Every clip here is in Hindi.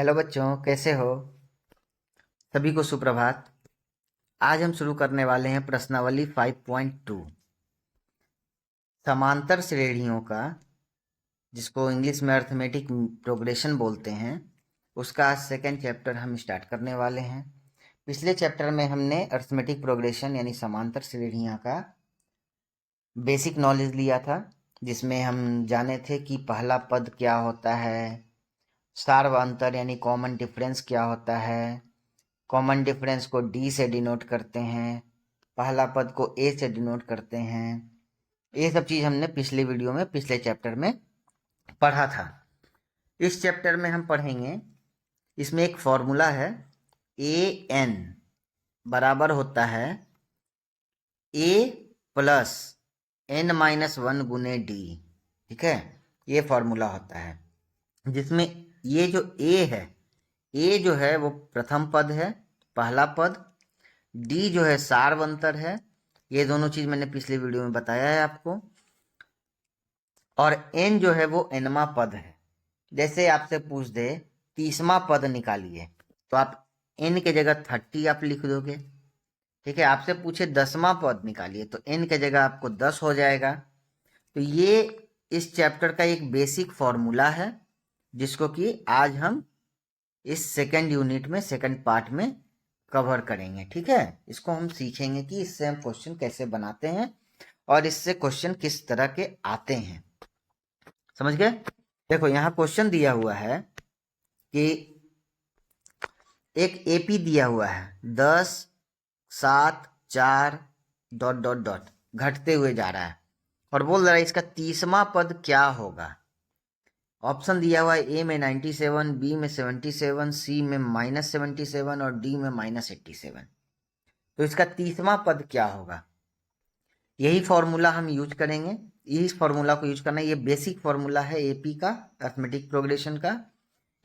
हेलो बच्चों, कैसे हो? सभी को सुप्रभात। आज हम शुरू करने वाले हैं प्रश्नावली 5.2 समांतर श्रेणियों का, जिसको इंग्लिश में अर्थमेटिक प्रोग्रेशन बोलते हैं। उसका आज सेकेंड चैप्टर हम स्टार्ट करने वाले हैं। पिछले चैप्टर में हमने अर्थमेटिक प्रोग्रेशन यानी समांतर श्रेणियाँ का बेसिक नॉलेज लिया था, जिसमें हम जाने थे कि पहला पद क्या होता है, सार्वअंतर यानी कॉमन डिफरेंस क्या होता है, कॉमन डिफरेंस को डी से डिनोट करते हैं, पहला पद को ए से डिनोट करते हैं। ये सब चीज़ हमने पिछले वीडियो में पिछले चैप्टर में पढ़ा था। इस चैप्टर में हम पढ़ेंगे, इसमें एक फॉर्मूला है, ए एन बराबर होता है ए प्लस एन माइनस वन गुने डी। ठीक है, ये फॉर्मूला होता है, जिसमें ये जो ए है, ए जो है वो प्रथम पद है, पहला पद। डी जो है सार्वअंतर है, ये दोनों चीज मैंने पिछले वीडियो में बताया है आपको। और एन जो है वो एनवा पद है। जैसे आपसे पूछ दे 30वां पद निकालिए, तो आप एन के जगह 30 आप लिख दोगे। ठीक है, आपसे पूछे 10वां पद निकालिए, तो एन के जगह आपको 10 हो जाएगा। तो ये इस चैप्टर का एक बेसिक फॉर्मूला है, जिसको कि आज हम इस सेकेंड यूनिट में, सेकेंड पार्ट में कवर करेंगे। ठीक है, इसको हम सीखेंगे कि इससे हम क्वेश्चन कैसे बनाते हैं और इससे क्वेश्चन किस तरह के आते हैं। समझ गए? देखो, यहाँ क्वेश्चन दिया हुआ है कि एक एपी दिया हुआ है, 10, 7, 4 डॉट डॉट डॉट घटते हुए जा रहा है, और बोल रहा है इसका 30वां पद क्या होगा। ऑप्शन दिया हुआ है, ए में 97, बी में 77, सी में -77 और डी में -87। तो इसका 30वां पद क्या होगा? यही फॉर्मूला हम यूज करेंगे। इस फॉर्मूला को यूज करना, ये बेसिक फॉर्मूला है एपी का, अर्थमेटिक प्रोग्रेशन का।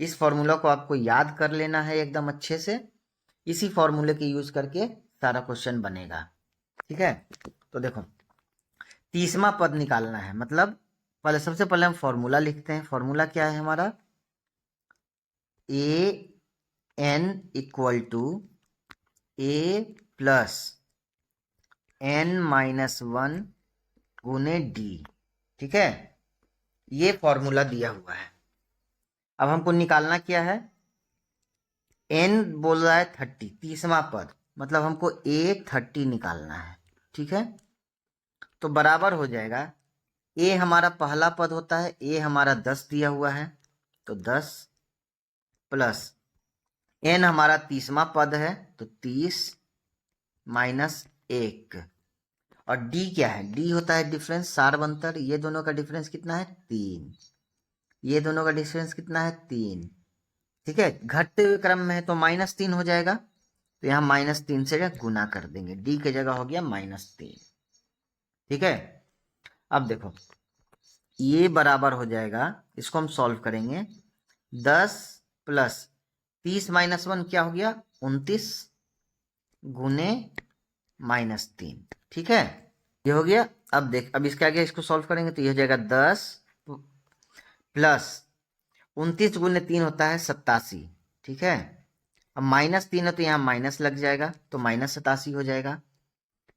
इस फॉर्मूला को आपको याद कर लेना है एकदम अच्छे से। इसी फॉर्मूले के यूज करके सारा क्वेश्चन बनेगा। ठीक है, तो देखो 30वां पद निकालना है, मतलब पहले सबसे पहले हम फॉर्मूला लिखते हैं। फॉर्मूला क्या है हमारा? A n equal to a plus n minus one गुने डी। ठीक है, ये फॉर्मूला दिया हुआ है। अब हमको निकालना क्या है? एन बोल रहा है 30, 30वां पद, मतलब हमको ए 30 निकालना है। ठीक है, तो बराबर हो जाएगा, ए हमारा पहला पद होता है, ए हमारा 10 दिया हुआ है, तो 10 प्लस एन हमारा 30वां पद है, तो 30 माइनस 1। और डी क्या है? डी होता है डिफरेंस, सार्वअंतर। ये दोनों का डिफरेंस कितना है? 3। ये दोनों का डिफरेंस कितना है? 3। ठीक है, घटते हुए क्रम में है तो -3 हो जाएगा, तो यहाँ -3 से गुना कर देंगे, डी की जगह हो गया -3। ठीक है, अब देखो ये बराबर हो जाएगा, इसको हम सॉल्व करेंगे। 10 प्लस 30 माइनस 1 क्या हो गया? 29 गुने -3। ठीक है, ये हो गया। अब देख, अब इसके आगे इसको सॉल्व करेंगे तो ये हो जाएगा 10 प्लस 29 गुने 3 होता है 87। ठीक है, अब -3 है तो यहाँ माइनस लग जाएगा, तो -87 हो जाएगा।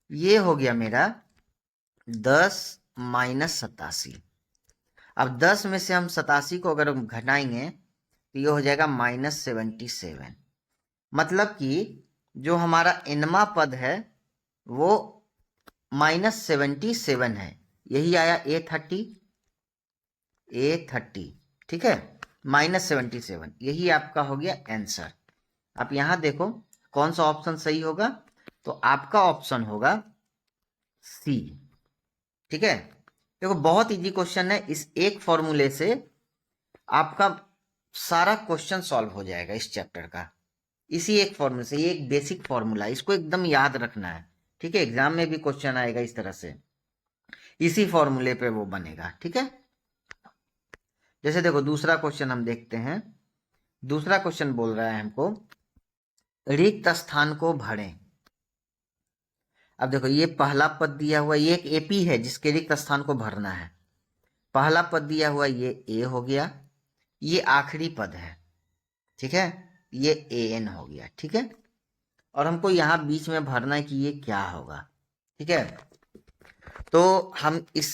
ये हो गया मेरा 10 माइनस 87। अब 10 में से हम 87 को अगर घटाएंगे तो ये हो जाएगा -77। मतलब कि जो हमारा एनवा पद है वो -77 है। यही आया A30। ठीक है, -77, यही आपका हो गया आंसर। आप यहां देखो कौन सा ऑप्शन सही होगा, तो आपका ऑप्शन होगा सी। ठीक है, देखो बहुत इजी क्वेश्चन है, इस एक फॉर्मूले से आपका सारा क्वेश्चन सॉल्व हो जाएगा इस चैप्टर का, इसी एक फॉर्मूले से। ये एक बेसिक फॉर्मूला, इसको एकदम याद रखना है। ठीक है, एग्जाम में भी क्वेश्चन आएगा इस तरह से, इसी फॉर्मूले पे वो बनेगा। ठीक है, जैसे देखो दूसरा क्वेश्चन हम देखते हैं। दूसरा क्वेश्चन बोल रहा है हमको रिक्त स्थान को भरें। अब देखो ये पहला पद दिया हुआ, ये एक एपी है जिसके रिक्त स्थान को भरना है। पहला पद दिया हुआ ये ए हो गया, ये आखिरी पद है। ठीक है, ये an हो गया। ठीक है, और हमको यहाँ बीच में भरना है कि ये क्या होगा। ठीक है, तो हम इस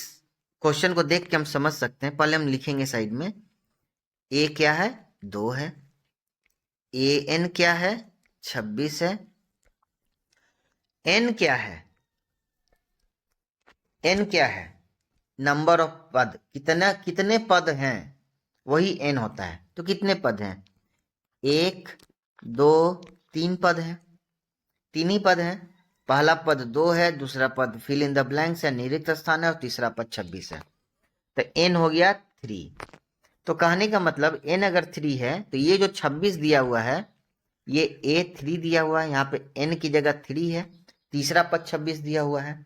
क्वेश्चन को देख के हम समझ सकते हैं। पहले हम लिखेंगे साइड में, a क्या है, 2 है, an क्या है, 26 है, n क्या है, n क्या है, नंबर ऑफ पद, कितना कितने पद हैं वही n होता है। तो कितने पद हैं, 1 2 3 पद हैं, 3 ही पद हैं। पहला पद 2 है, दूसरा पद फिल इन द ब्लैंक्स है, निरिक्त स्थान है, और तीसरा पद 26 है। तो n हो गया 3। तो कहने का मतलब n अगर 3 है तो ये जो 26 दिया हुआ है ये a3 दिया हुआ है, यहाँ पे n की जगह 3 है, तीसरा पद 26 दिया हुआ है,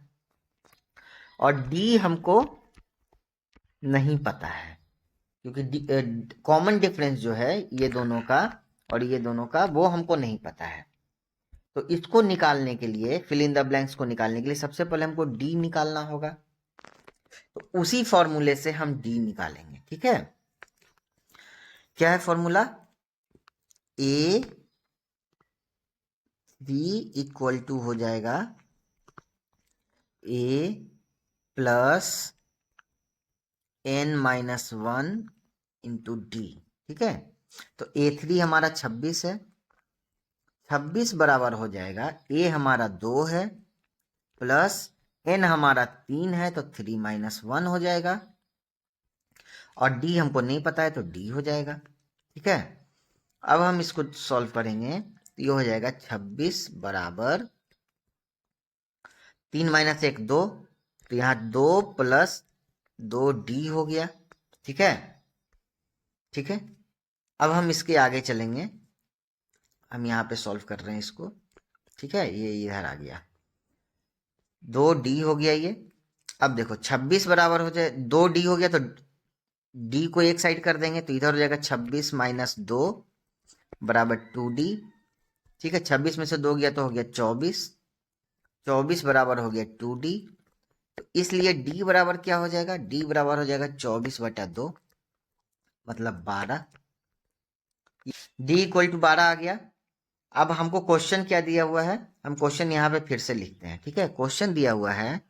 और d हमको नहीं पता है क्योंकि कॉमन डिफरेंस जो है ये दोनों का और ये दोनों का वो हमको नहीं पता है। तो इसको निकालने के लिए, फिल इन द ब्लैंक्स को निकालने के लिए सबसे पहले हमको d निकालना होगा। तो उसी फॉर्मूले से हम d निकालेंगे। ठीक है, क्या है formula, a b equal to हो जाएगा a plus n minus 1 into d. ठीक है, तो a3 हमारा 26 है, 26 बराबर हो जाएगा a हमारा 2 है प्लस n हमारा 3 है, तो 3 माइनस 1 हो जाएगा, और d हमको नहीं पता है तो d हो जाएगा। ठीक है, अब हम इसको सॉल्व करेंगे तो ये हो जाएगा 26 बराबर 3 माइनस 1 2, तो यहाँ 2 प्लस 2d हो गया। ठीक है, ठीक है, अब हम इसके आगे चलेंगे, हम यहाँ पे सॉल्व कर रहे हैं इसको। ठीक है, ये इधर आ गया, 2d हो गया ये। अब देखो 26 बराबर हो जाए 2d हो गया, तो d को एक साइड कर देंगे तो इधर हो जाएगा 26 माइनस 2 बराबर 2d। ठीक है, 26 में से 2 गया तो हो गया 24, 24 बराबर हो गया 2d। तो इसलिए d बराबर क्या हो जाएगा, d बराबर हो जाएगा 24/2 मतलब 12। d इक्वल टू 12 आ गया। अब हमको क्वेश्चन क्या दिया हुआ है, हम क्वेश्चन यहाँ पे फिर से लिखते हैं। ठीक है, क्वेश्चन दिया हुआ है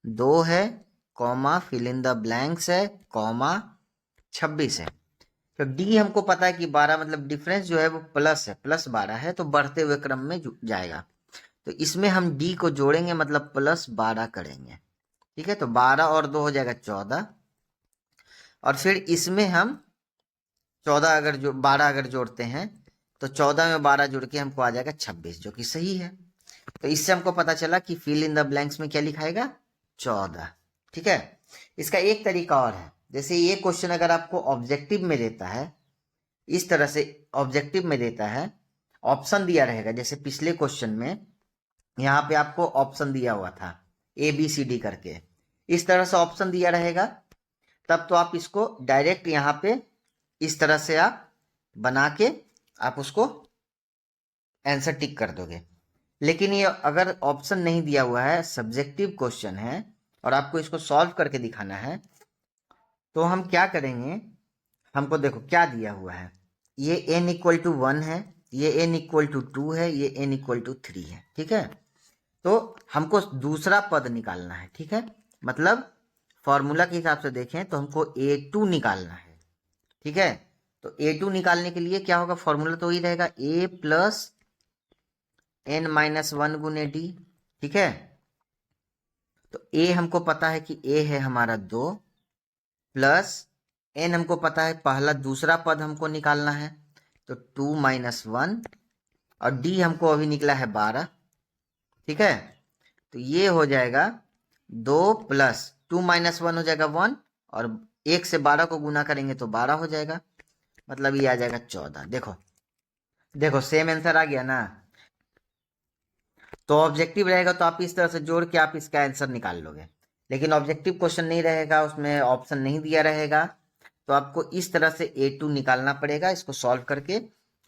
2 है, comma fill in the blanks है, कॉमा 26 है। तो डी हमको पता है कि 12 मतलब डिफरेंस जो है वो प्लस है, प्लस 12 है, तो बढ़ते हुए क्रम में जाएगा। तो इसमें हम डी को जोड़ेंगे मतलब प्लस 12 करेंगे। ठीक है, तो 12 और 2 हो जाएगा 14, और फिर इसमें हम 14 अगर जो 12 अगर जोड़ते हैं तो 14 में 12 जुड़ के हमको आ जाएगा 26, जो कि सही है। तो इससे हमको पता चला कि फिल इन द ब्लैंक्स में क्या लिखाएगा, 14। ठीक है, इसका एक तरीका और है, जैसे ये क्वेश्चन अगर आपको ऑब्जेक्टिव में देता है, इस तरह से ऑब्जेक्टिव में देता है, ऑप्शन दिया रहेगा, जैसे पिछले क्वेश्चन में यहाँ पे आपको ऑप्शन दिया हुआ था ABCD करके, इस तरह से ऑप्शन दिया रहेगा, तब तो आप इसको डायरेक्ट यहाँ पे इस तरह से आप बना के आप उसको आंसर टिक कर दोगे। लेकिन ये अगर ऑप्शन नहीं दिया हुआ है, सब्जेक्टिव क्वेश्चन है और आपको इसको सॉल्व करके दिखाना है, तो हम क्या करेंगे, हमको देखो क्या दिया हुआ है, ये n इक्वल टू 1 है, ये n इक्वल टू 2 है, ये n इक्वल टू 3 है। ठीक है, तो हमको दूसरा पद निकालना है। ठीक है, मतलब फॉर्मूला के हिसाब से देखें तो हमको a2 निकालना है। ठीक है, तो a2 निकालने के लिए क्या होगा, फॉर्मूला तो वही रहेगा, a प्लस n माइनस 1 गुने डी। ठीक है, तो a हमको पता है कि a है हमारा 2 प्लस n हमको पता है पहला दूसरा पद हमको निकालना है, तो 2 माइनस 1, और d हमको अभी निकला है 12। ठीक है, तो ये हो जाएगा 2 प्लस 2 माइनस 1 हो जाएगा 1, और 1 से 12 को गुना करेंगे तो 12 हो जाएगा, मतलब ये आ जाएगा 14। देखो देखो सेम आंसर आ गया ना। तो ऑब्जेक्टिव रहेगा तो आप इस तरह से जोड़ के आप इसका आंसर निकाल लोगे, लेकिन ऑब्जेक्टिव क्वेश्चन नहीं रहेगा, उसमें ऑप्शन नहीं दिया रहेगा, तो आपको इस तरह से A2 निकालना पड़ेगा इसको सॉल्व करके,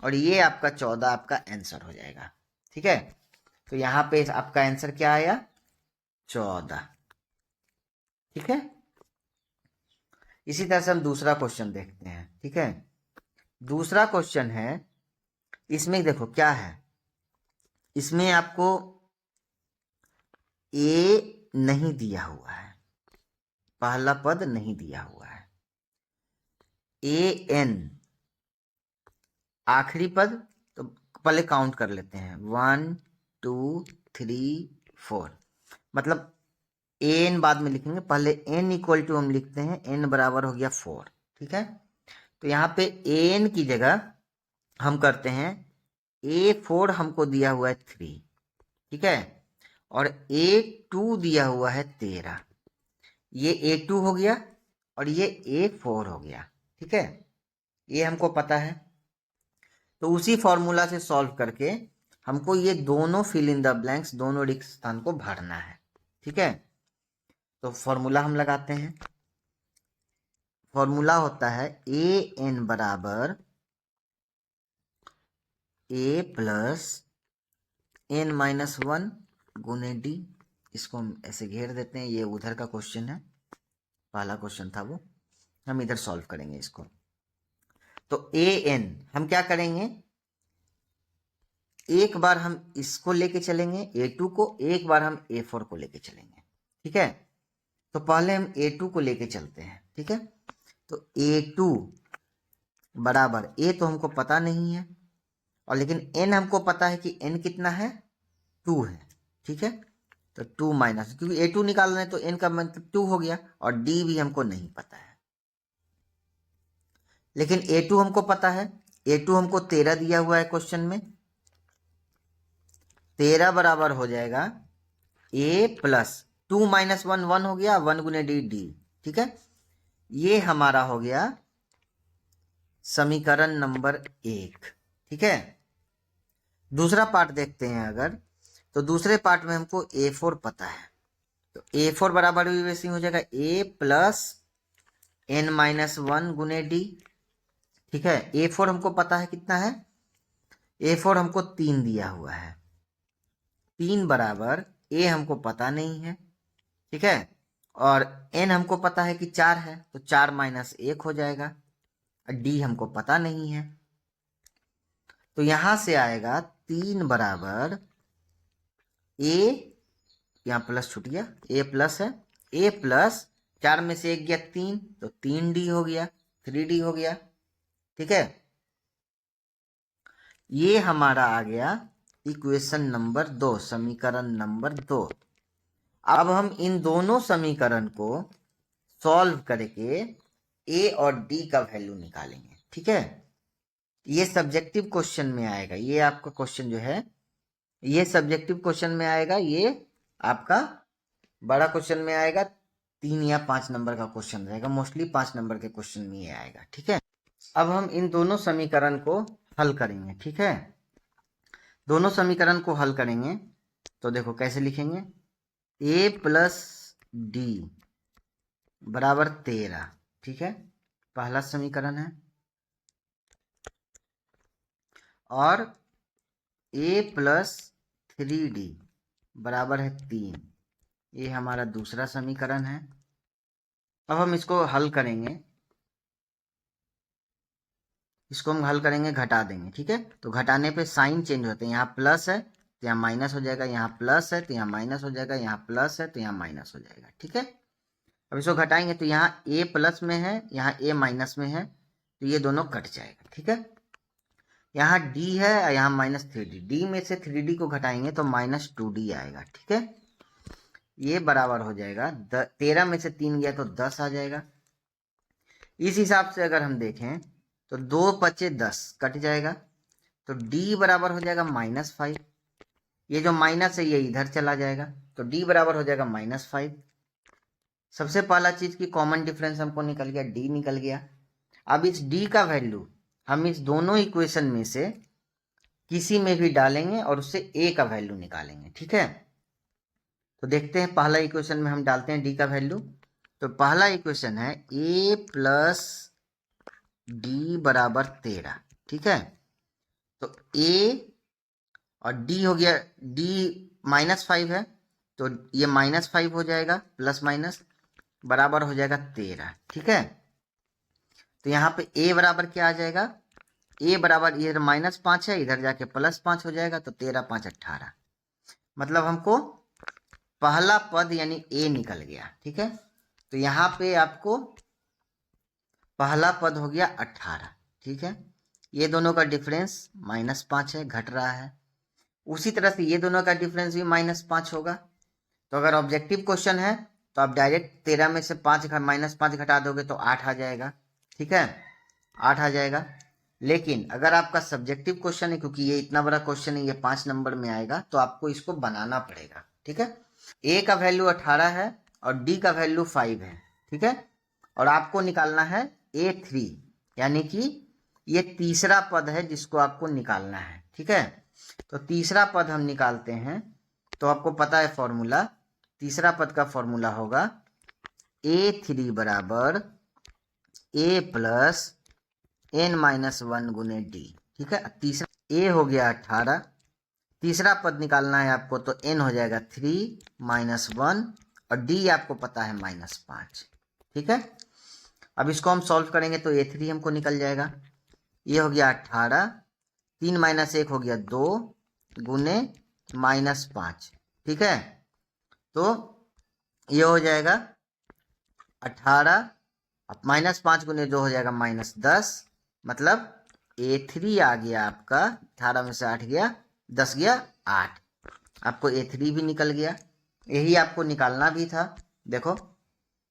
और ये आपका 14 आपका आंसर हो जाएगा। ठीक है, तो यहाँ पे आपका आंसर क्या आया, 14। ठीक है, इसी तरह से हम दूसरा क्वेश्चन देखते हैं। ठीक है, दूसरा क्वेश्चन है इसमें देखो क्या है, इसमें आपको ए नहीं दिया हुआ है, पहला पद नहीं दिया हुआ है, ए एन आखिरी पद। तो पहले काउंट कर लेते हैं, 1 2 3 4, मतलब एन बाद में लिखेंगे, पहले एन इक्वल टू हम लिखते हैं, एन बराबर हो गया 4, ठीक है। तो यहाँ पे एन की जगह हम करते हैं A4 हमको दिया हुआ है 3, ठीक है, और A2 दिया हुआ है 13, ये A2 हो गया और ये A4 हो गया, ठीक है, ये हमको पता है। तो उसी फॉर्मूला से सॉल्व करके हमको ये दोनों फिल इन द ब्लैंक्स, दोनों रिक्त स्थान को भरना है, ठीक है। तो फॉर्मूला हम लगाते हैं, फॉर्मूला होता है ए एन बराबर ए प्लस एन माइनस 1 गुने डी। इसको हम ऐसे घेर देते हैं, ये उधर का क्वेश्चन है, पहला क्वेश्चन था वो, हम इधर सॉल्व करेंगे इसको। तो ए एन हम क्या करेंगे, एक बार हम इसको लेके चलेंगे A2 को, एक बार हम A4 को लेके चलेंगे, ठीक है। तो पहले हम A2 को लेके चलते हैं, ठीक है। तो A2 बराबर, A तो हमको पता नहीं है, और लेकिन N हमको पता है कि N कितना है, 2 है, ठीक है। तो 2 माइनस, क्योंकि A2 निकाल रहे हैं तो N का मतलब 2 हो गया, और D भी हमको नहीं पता है, लेकिन A2 हमको पता है। A2 हमको 13 दिया हुआ है क्वेश्चन में, 13 बराबर हो जाएगा A प्लस 2 माइनस 1, 1 हो गया, 1 गुने डी डी, ठीक है। ये हमारा हो गया समीकरण नंबर 1, ठीक है। दूसरा पार्ट देखते हैं अगर, तो दूसरे पार्ट में हमको A4 पता है, तो A4 बराबर भी वैसे ही हो जाएगा A प्लस एन माइनस 1 गुने डी, ठीक है। A4 हमको पता है कितना है, A4 हमको 3 दिया हुआ है, 3 बराबर A हमको पता नहीं है, ठीक है, और N हमको पता है कि 4 है, तो 4 माइनस 1 हो जाएगा, D हमको पता नहीं है। तो यहां से आएगा 3 बराबर A, यहाँ प्लस छूट गया, A प्लस है, A प्लस 4 में से 1 गया 3, तो 3D हो गया, 3D हो गया, ठीक है। ये हमारा आ गया इक्वेशन नंबर 2, समीकरण नंबर 2। अब हम इन दोनों समीकरण को सॉल्व करके ए और डी का वैल्यू निकालेंगे, ठीक है। ये सब्जेक्टिव क्वेश्चन में आएगा, ये आपका क्वेश्चन जो है ये सब्जेक्टिव क्वेश्चन में आएगा, ये आपका बड़ा क्वेश्चन में आएगा, 3 या 5 नंबर का क्वेश्चन रहेगा, मोस्टली 5 नंबर के क्वेश्चन में ये आएगा, ठीक है। अब हम इन दोनों समीकरण को हल करेंगे, ठीक है। दोनों समीकरण को हल करेंगे तो देखो कैसे लिखेंगे, ए प्लस डी बराबर 13, ठीक है, पहला समीकरण है, और ए प्लस 3D बराबर है 3, ये हमारा दूसरा समीकरण है। अब हम इसको हल करेंगे, इसको हम हल करेंगे, घटा देंगे, ठीक है। तो घटाने पे साइन चेंज होते हैं, यहाँ प्लस है तो यहाँ माइनस हो जाएगा, यहाँ प्लस है तो यहाँ माइनस हो जाएगा, यहाँ प्लस है तो यहाँ माइनस हो जाएगा, ठीक है। अब इसको घटाएंगे तो यहाँ ए प्लस में है, यहाँ ए माइनस में है, तो ये दोनों कट जाएगा, ठीक है। यहाँ डी है, यहाँ माइनस 3D, डी में से 3D को घटाएंगे तो माइनस 2D आएगा, ठीक है। ये बराबर हो जाएगा 13 में से 3 गया तो 10 आ जाएगा। इस हिसाब से अगर हम देखें तो 2 बचे 10 कट जाएगा, तो D बराबर हो जाएगा -5, ये जो माइनस है ये इधर चला जाएगा, तो D बराबर हो जाएगा -5। सबसे पहला चीज की कॉमन डिफरेंस हमको निकल गया, D निकल गया। अब इस D का वैल्यू हम इस दोनों इक्वेशन में से किसी में भी डालेंगे और उससे A का वैल्यू निकालेंगे, ठीक है। तो देखते हैं, पहला इक्वेशन में हम डालते हैं D का वैल्यू। तो पहला इक्वेशन है A प्लस D बराबर 13, ठीक है। तो A और D हो गया, D -5 है तो ये -5 हो जाएगा, प्लस माइनस बराबर हो जाएगा 13, ठीक है। तो यहाँ पे A बराबर क्या आ जाएगा, ए बराबर इधर -5 है, इधर जाके +5 हो जाएगा, तो 13 5 18। मतलब हमको पहला पद यानी ए निकल गया। ठीक है, तो यहाँ पे आपको पहला पद हो गया 18। ठीक है, ये दोनों का डिफरेंस -5 है, घट रहा है। उसी तरह से ये दोनों का डिफरेंस भी -5 होगा। तो अगर ऑब्जेक्टिव क्वेश्चन है तो आप डायरेक्ट 13 में से -5 घटा दोगे तो 8 आ जाएगा। ठीक है, 8 आ जाएगा। लेकिन अगर आपका सब्जेक्टिव क्वेश्चन है, क्योंकि ये इतना बड़ा क्वेश्चन है, ये 5 नंबर में आएगा, तो आपको इसको बनाना पड़ेगा। ठीक है, ए का वैल्यू 18 है और डी का वैल्यू 5 है। ठीक है, और आपको निकालना है A3, यानी कि ये तीसरा पद है जिसको आपको निकालना है। ठीक है, तो तीसरा पद हम निकालते हैं, तो आपको पता है फॉर्मूला, तीसरा पद का फॉर्मूला होगा A3 बराबर A प्लस n-1 गुने डी। ठीक है, तीसरा ए हो गया 18, तीसरा पद निकालना है आपको, तो n हो जाएगा 3 -1 और डी आपको पता है -5। ठीक है, अब इसको हम सॉल्व करेंगे तो A3 हमको निकल जाएगा। ये हो गया 18, 3 - 1 हो गया 2 गुने -5। ठीक है, तो ये हो जाएगा 18, अब -5 गुने 2 हो जाएगा -10, मतलब A3 आ गया आपका, 18 में से 8 गया, 10 गया 8, आपको A3 भी निकल गया। यही आपको निकालना भी था। देखो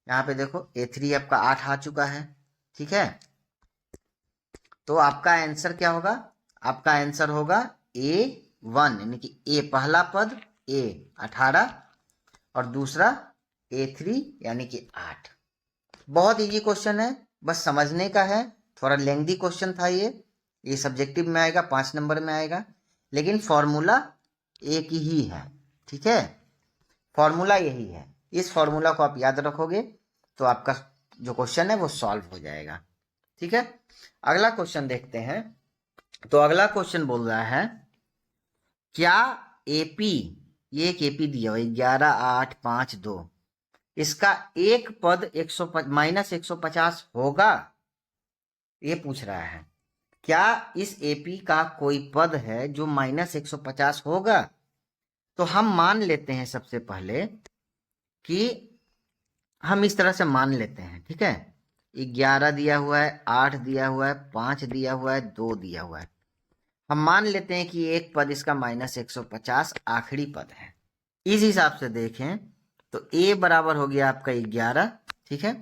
यहाँ पे देखो A3 आपका 8 आ चुका है। ठीक है, तो आपका आंसर क्या होगा? आपका आंसर होगा A1, यानी कि ए पहला पद A 18 और दूसरा A3 यानी कि 8। बहुत इजी क्वेश्चन है, बस समझने का है। थोड़ा लेंथी क्वेश्चन था ये सब्जेक्टिव में आएगा, 5 नंबर में आएगा, लेकिन फॉर्मूला एक ही है। ठीक है, फॉर्मूला यही है। इस फॉर्मूला को आप याद रखोगे तो आपका जो क्वेश्चन है वो सॉल्व हो जाएगा। ठीक है, अगला क्वेश्चन देखते हैं। तो अगला क्वेश्चन बोल रहा है, क्या एपी, ये एक एपी दिया हुआ 11 8 5 2, इसका एक पद -150 होगा? ये पूछ रहा है, क्या इस एपी का कोई पद है जो -150 होगा? तो हम मान लेते हैं सबसे पहले कि हम इस तरह से मान लेते हैं। ठीक है, 11 दिया हुआ है, 8 दिया हुआ है, 5 दिया हुआ है, 2 दिया हुआ है। हम मान लेते हैं कि एक पद इसका -150 आखिरी पद है। इस हिसाब से देखें तो a बराबर हो गया आपका 11। ठीक है,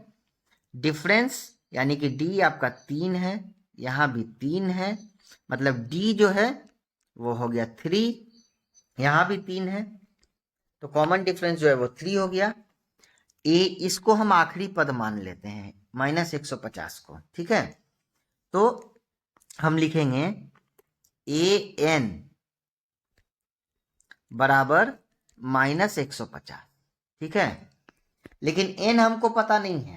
डिफरेंस यानी कि d आपका 3 है, यहाँ भी 3 है, मतलब d जो है वो हो गया 3, यहाँ भी 3 है, तो कॉमन डिफरेंस जो है वो 3 हो गया। ए इसको हम आखिरी पद मान लेते हैं -150 को। ठीक है, तो हम लिखेंगे an बराबर -150। ठीक है, लेकिन n हमको पता नहीं है,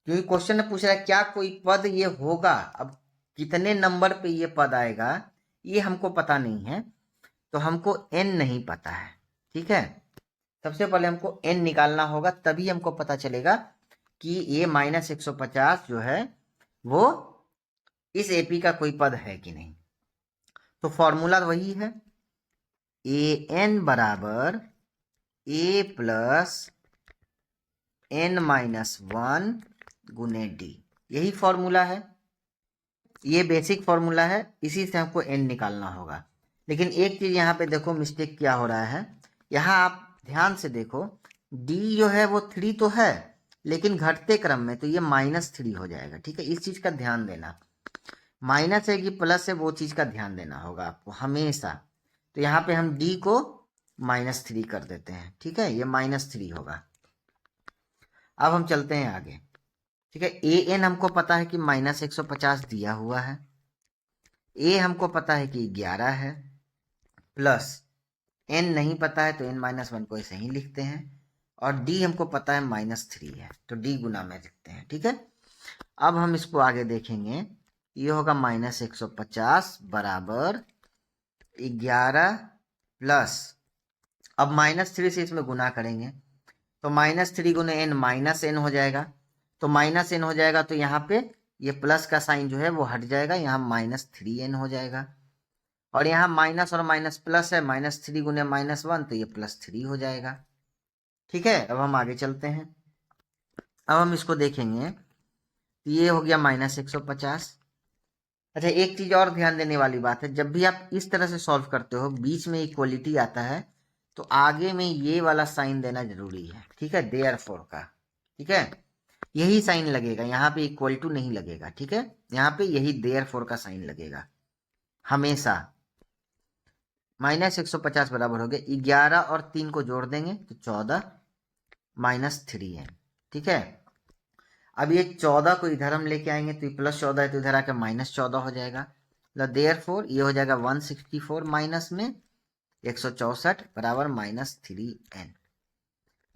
क्योंकि क्वेश्चन ने पूछ रहा है क्या कोई पद ये होगा। अब कितने नंबर पे ये पद आएगा ये हमको पता नहीं है, तो हमको n नहीं पता है। ठीक है, सबसे पहले हमको n निकालना होगा, तभी हमको पता चलेगा कि ये -150 जो है वो इस एपी का कोई पद है कि नहीं। तो फॉर्मूला वही है, an बराबर a प्लस n-1 गुने डी, यही फॉर्मूला है, ये बेसिक फॉर्मूला है, इसी से हमको n निकालना होगा। लेकिन एक चीज यहाँ पे देखो मिस्टेक क्या हो रहा है, यहाँ आप ध्यान से देखो, d जो है वो 3 तो है, लेकिन घटते क्रम में, तो ये -3 हो जाएगा। ठीक है, इस चीज का ध्यान देना, माइनस है कि प्लस है वो चीज का ध्यान देना होगा आपको हमेशा। तो यहाँ पे हम d को -3 कर देते हैं। ठीक है, ये -3 होगा। अब हम चलते हैं आगे। ठीक है, an हमको पता है कि -150 दिया हुआ है, a हमको पता है कि 11 है, प्लस n नहीं पता है तो n-1 को ऐसे ही लिखते हैं, और d हमको पता है -3 है, तो d गुना में लिखते हैं। ठीक है, अब हम इसको आगे देखेंगे, ये होगा -150 बराबर 11 प्लस, अब -3 से इसमें गुना करेंगे तो -3 गुने n -n हो जाएगा, तो -n हो जाएगा, तो यहाँ पे ये प्लस का साइन जो है वो हट जाएगा, यहाँ -3n हो जाएगा। और यहाँ माइनस और माइनस प्लस है, -3 गुने -1 तो ये +3 हो जाएगा। ठीक है, अब हम आगे चलते हैं। अब हम इसको देखेंगे, ये हो गया -150। अच्छा, एक चीज और ध्यान देने वाली बात है, जब भी आप इस तरह से सॉल्व करते हो, बीच में इक्वलिटी आता है, तो आगे में ये वाला साइन देना जरूरी है। ठीक है, देयरफॉर का। ठीक है, यही साइन लगेगा, यहाँ पे इक्वल टू नहीं लगेगा। ठीक है, यहाँ पे यही देयरफॉर का साइन लगेगा हमेशा। -150 बराबर हो गया 11 और 3 को जोड़ देंगे तो 14 -3n। ठीक है, अब ये 14 को इधर हम लेके आएंगे तो ये +14 है, तो इधर आके -14 हो जाएगा। देयरफॉर ये हो जाएगा 164 माइनस में 164 बराबर -3n।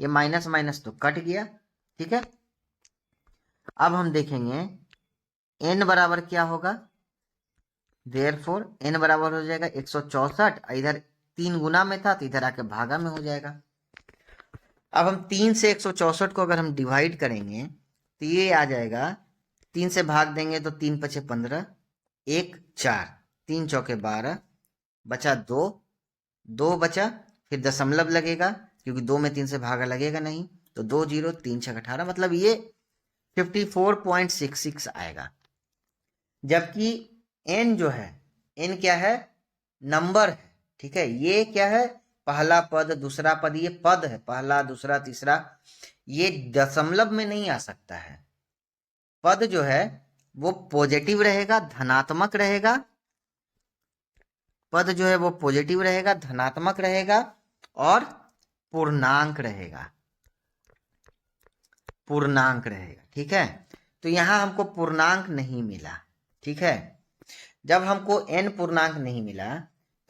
ये माइनस माइनस तो कट गया। ठीक है, अब हम देखेंगे n बराबर क्या होगा। देयरफॉर n बराबर हो जाएगा 164, इधर 3 गुना में था तो इधर आके भागा में हो जाएगा। अब हम 3 से 164 को अगर हम डिवाइड करेंगे तो ये आ जाएगा, 3 से भाग देंगे तो 3 पचे 15, 1 4, 3 चौके 12, बचा 2, 2 बचा, फिर दशमलव लगेगा क्योंकि 2 में 3 से भागा लगेगा नहीं, तो 2 0 3 6 18, मतलब ये 54.66 आएगा। जबकि n जो है, n क्या है, नंबर है। ठीक है, ये क्या है, पहला पद दूसरा पद, ये पद है, पहला दूसरा तीसरा, ये दशमलव में नहीं आ सकता है। पद जो है वो पॉजिटिव रहेगा, धनात्मक रहेगा। पद जो है वो पॉजिटिव रहेगा, धनात्मक रहेगा और पूर्णांक रहेगा, पूर्णांक रहेगा। ठीक है, तो यहां हमको पूर्णांक नहीं मिला। ठीक है, जब हमको n पूर्णांक नहीं मिला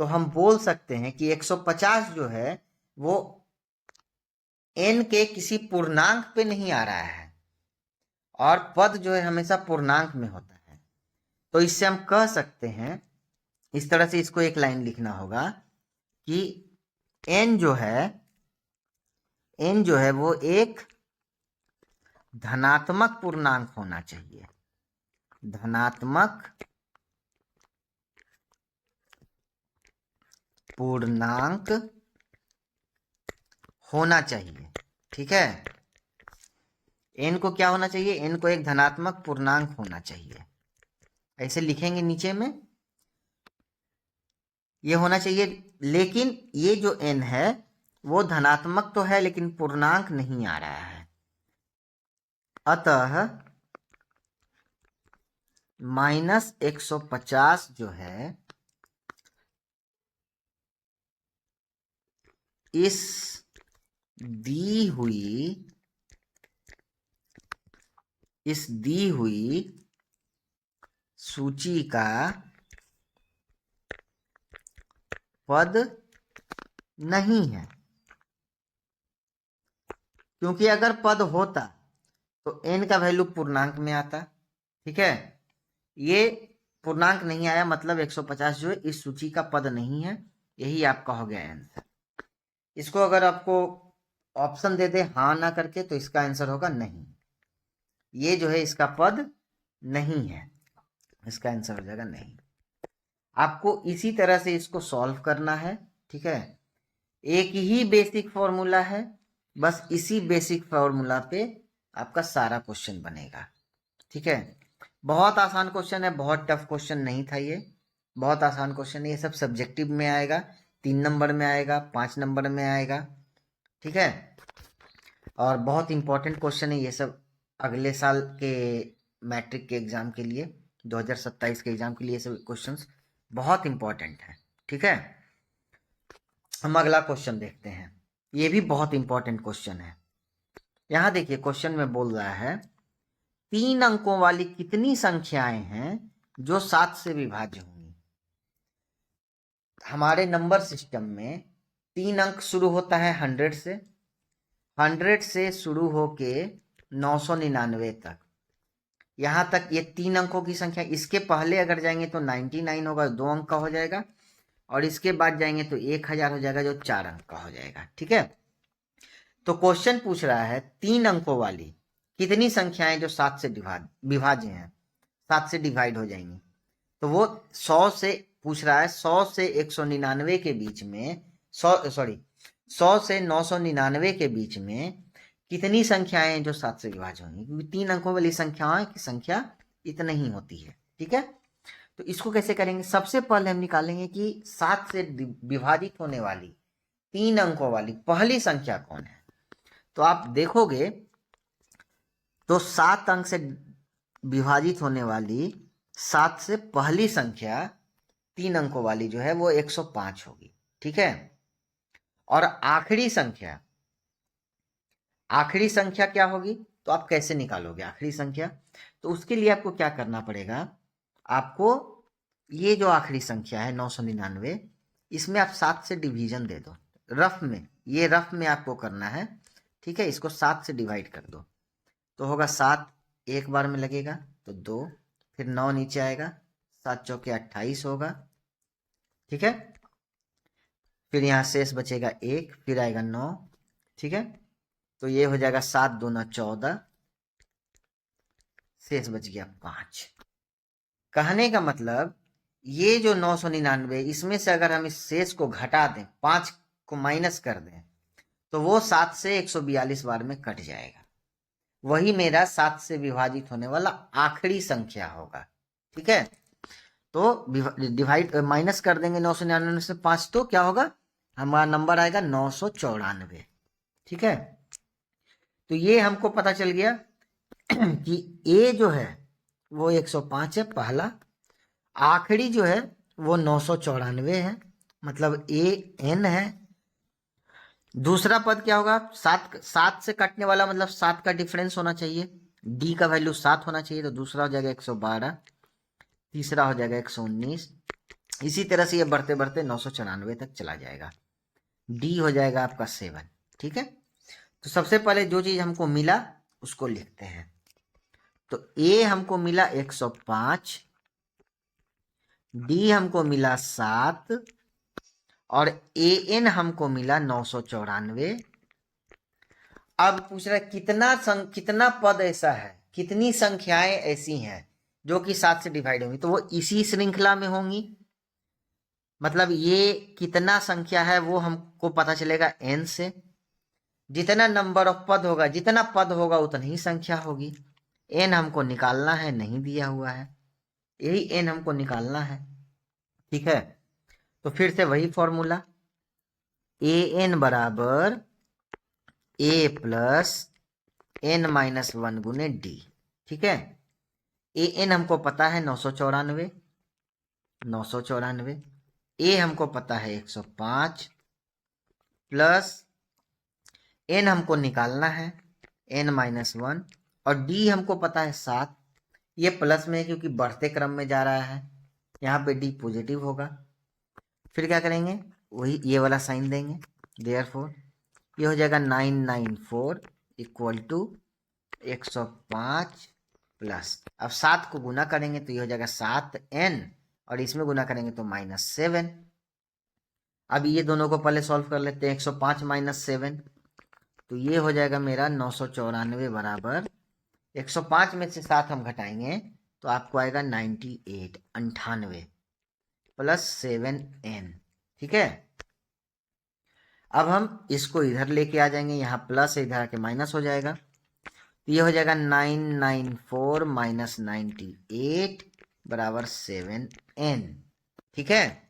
तो हम बोल सकते हैं कि 150 जो है वो n के किसी पूर्णांक पे नहीं आ रहा है, और पद जो है हमेशा पूर्णांक में होता है। तो इससे हम कह सकते हैं, इस तरह से इसको एक लाइन लिखना होगा कि n जो है वो एक धनात्मक पूर्णांक होना चाहिए, धनात्मक पूर्णांक होना चाहिए। ठीक है, n को क्या होना चाहिए, n को एक धनात्मक पूर्णांक होना चाहिए। ऐसे लिखेंगे नीचे में, ये होना चाहिए। लेकिन ये जो n है वो धनात्मक तो है लेकिन पूर्णांक नहीं आ रहा है, अतः -150 जो है इस दी हुई सूची का पद नहीं है। क्योंकि अगर पद होता तो n का वैल्यू पूर्णांक में आता। ठीक है, ये पूर्णांक नहीं आया, मतलब 150 जो है इस सूची का पद नहीं है, यही आपका हो गया आंसर। इसको अगर आपको ऑप्शन दे दे हाँ ना करके तो इसका आंसर होगा नहीं, ये जो है इसका पद नहीं है, इसका आंसर हो जाएगा नहीं। आपको इसी तरह से इसको सॉल्व करना है। ठीक है, एक ही बेसिक फॉर्मूला है, बस इसी बेसिक फॉर्मूला पे आपका सारा क्वेश्चन बनेगा। ठीक है, बहुत आसान क्वेश्चन है, बहुत टफ क्वेश्चन नहीं था ये, बहुत आसान क्वेश्चन है। ये सब सब्जेक्टिव में आएगा, 3 नंबर में आएगा, 5 नंबर में आएगा। ठीक है, और बहुत इंपॉर्टेंट क्वेश्चन है ये सब, अगले साल के मैट्रिक के एग्जाम के लिए, 2027 के एग्जाम के लिए ये सब क्वेश्चंस बहुत इंपॉर्टेंट है। ठीक है, हम अगला क्वेश्चन देखते हैं, ये भी बहुत इंपॉर्टेंट क्वेश्चन है। यहां देखिए, क्वेश्चन में बोल रहा है 3 अंकों वाली कितनी संख्याएं हैं जो 7 से विभाज्य होंगी। हमारे नंबर सिस्टम में 3 अंक शुरू होता है 100 से, 100 से शुरू होके 999 तक, यहां तक ये 3 अंकों की संख्या। इसके पहले अगर जाएंगे तो 99 होगा, 2 अंक का हो जाएगा, और इसके बाद जाएंगे तो 1000 हो जाएगा, जो 4 अंक का हो जाएगा। ठीक है, तो क्वेश्चन पूछ रहा है 3 अंकों वाली कितनी संख्याएं जो 7 से विभाज्य हैं। 7 से डिवाइड हो जाएंगी। तो वो 100 से पूछ रहा है, 100 से 199 के बीच में 100 से 999 के बीच में कितनी संख्याएं हैं जो 7 से विभाज्य होंगी, क्योंकि 3 अंकों वाली संख्याओं की संख्या इतनी ही होती है। ठीक है, तो इसको कैसे करेंगे? सबसे पहले हम निकालेंगे कि 7 से विभाजित होने वाली 3 अंकों वाली पहली संख्या कौन है। तो आप देखोगे तो 7 अंक से विभाजित होने वाली 7 से पहली संख्या 3 अंकों वाली जो है वो 105 होगी। ठीक है, और आखिरी संख्या क्या होगी? तो आप कैसे निकालोगे आखिरी संख्या? तो उसके लिए आपको क्या करना पड़ेगा, आपको ये जो आखिरी संख्या है 999, इसमें आप 7 से डिवीजन दे दो। रफ में आपको करना है। ठीक है, इसको 7 से डिवाइड कर दो तो होगा 7 एक बार में लगेगा तो 2, फिर 9 नीचे आएगा, 7 चौके 28 होगा। ठीक है, फिर यहाँ शेष बचेगा 1, फिर आएगा 9। ठीक है, तो ये हो जाएगा 7 दूना 14, शेष बच गया 5। कहने का मतलब ये जो 999, इसमें से अगर हम इस शेष को घटा दें, 5 को माइनस कर दें, तो वो 7 से 142 बार में कट जाएगा। वही मेरा 7 से विभाजित होने वाला आखिरी संख्या होगा। ठीक है, तो डिवाइड माइनस कर देंगे 999 से 5, तो क्या होगा? हमारा नंबर आएगा 994। ठीक है, तो ये हमको पता चल गया कि ए जो है वो 105 है पहला, आखिरी जो है वो 994 है, मतलब ए एन है। दूसरा पद क्या होगा? 7 से कटने वाला, मतलब 7 का डिफरेंस होना चाहिए, डी का वैल्यू 7 होना चाहिए, तो दूसरा हो जाएगा 112, तीसरा हो जाएगा 119। इसी तरह से ये बढ़ते बढ़ते 994 तक चला जाएगा। डी हो जाएगा आपका 7। ठीक है, तो सबसे पहले जो चीज हमको मिला उसको लिखते हैं। तो ए हमको मिला 105, डी हमको मिला 7, और ए एन हमको मिला 994। अब पूछ रहा है कितना पद ऐसा है, कितनी संख्याएं ऐसी हैं जो कि 7 से डिवाइड होंगी, तो वो इसी श्रृंखला में होंगी। मतलब ये कितना संख्या है वो हमको पता चलेगा n से। जितना नंबर ऑफ पद होगा, जितना पद होगा उतनी ही संख्या होगी। n हमको निकालना है, नहीं दिया हुआ है, यही n हमको निकालना है। ठीक है, तो फिर से वही फॉर्मूला, ए एन बराबर ए प्लस n माइनस 1 गुने डी। ठीक है, ए एन हमको पता है 994, ए हमको पता है 105, प्लस n हमको निकालना है n माइनस 1, और d हमको पता है 7। ये प्लस में है क्योंकि बढ़ते क्रम में जा रहा है, यहाँ पे d पॉजिटिव होगा। फिर क्या करेंगे? वही ये वाला साइन देंगे, देयरफॉर ये हो जाएगा 994 इक्वल टू 105 प्लस, अब 7 को गुना करेंगे तो ये हो जाएगा 7n, और इसमें गुना करेंगे तो -7। अब ये दोनों को पहले सॉल्व कर लेते हैं, 105 माइनस 7, तो ये हो जाएगा मेरा 994 बराबर 105 में से 7 हम घटाएंगे तो आपको आएगा 98 प्लस 7n। ठीक है, अब हम इसको इधर लेके आ जाएंगे, यहाँ प्लस है, इधर आके माइनस हो जाएगा, तो ये हो जाएगा 994 माइनस 98 बराबर 7n। ठीक है,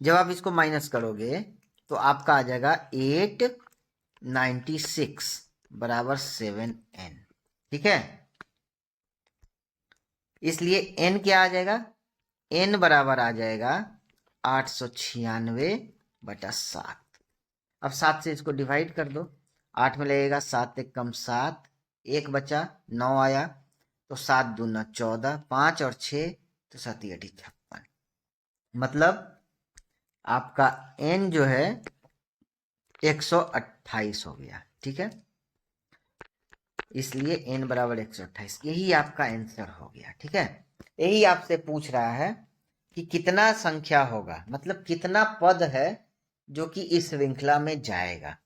जब आप इसको माइनस करोगे तो आपका आ जाएगा 896 बराबर 7n। ठीक है, इसलिए n क्या आ जाएगा? n बराबर आ जाएगा 896 बटा 7। अब 7 से इसको डिवाइड कर दो, 8 में लगेगा 7 एक कम 7, 1 बचा, 9 आया, तो 7 दूना 14, 5 और 6 तो 7 56। मतलब आपका n जो है 128 हो गया। ठीक है, इसलिए n बराबर 128, यही आपका आंसर हो गया। ठीक है, यही आपसे पूछ रहा है कि कितना संख्या होगा, मतलब कितना पद है जो कि इस श्रृंखला में जाएगा।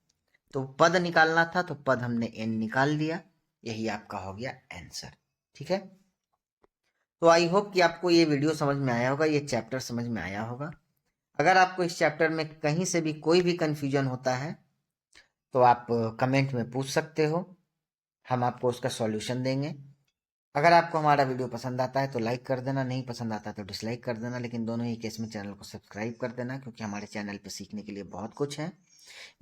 तो पद निकालना था, तो पद हमने n निकाल दिया, यही आपका हो गया आंसर। ठीक है, तो आई होप कि आपको ये वीडियो समझ में आया होगा, ये चैप्टर समझ में आया होगा। अगर आपको इस चैप्टर में कहीं से भी कोई भी कंफ्यूजन होता है तो आप कमेंट में पूछ सकते हो, हम आपको उसका सॉल्यूशन देंगे। अगर आपको हमारा वीडियो पसंद आता है तो लाइक कर देना, नहीं पसंद आता तो डिसलाइक कर देना, लेकिन दोनों ही केस में चैनल को सब्सक्राइब कर देना, क्योंकि हमारे चैनल पे सीखने के लिए बहुत कुछ है।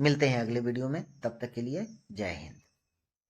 मिलते हैं अगले वीडियो में, तब तक के लिए जय हिंद।